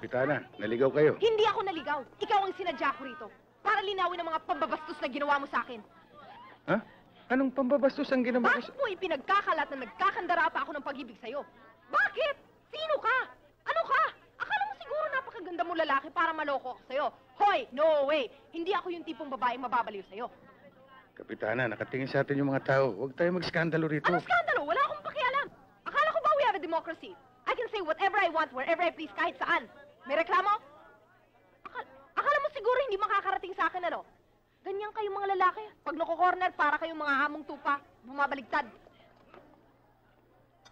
Kapitana, naligaw kayo. Hindi ako naligaw. Ikaw ang sinadya ko rito. Para linawin ang mga pambabastos na ginawa mo sa akin. Ha? Anong pambabastos ang ginawa ko Bakit mo ipinagkakalat na nagkakandara pa ako ng pag-ibig sa'yo? Bakit? Sino ka? Ano ka? Akala mo siguro napakaganda mo lalaki para maloko ako sa'yo. Hoy, no way! Hindi ako yung tipong babaeng mababaliw sa'yo. Kapitana, nakatingin sa atin yung mga tao. Huwag tayo mag-skandalo rito. Ano skandalo? Wala akong pakialam. Akala ko ba we have a democracy? I can say whatever I want, wherever I please, kahit saan. May reklamo? Akala mo siguro hindi makakarating sa akin, ano? Ganyan kayong mga lalaki. Pag nako-corner, para kayong mga hamong tupa, bumabaligtad.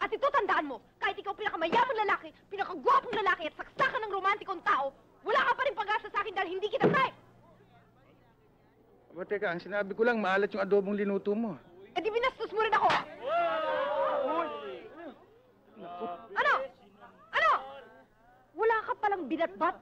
At ito, tandaan mo, kahit ikaw pinakamayamang lalaki, pinakagwapong lalaki at saksakan ng romantikong tao, wala ka pa rin pag-asa sa akin dahil hindi kita kaya. Aba, teka, ang sinabi ko lang, maalat yung adobong linuto mo. Eh di binastos mo rin ako. Ano? Ano? Wala ka palang binatbat?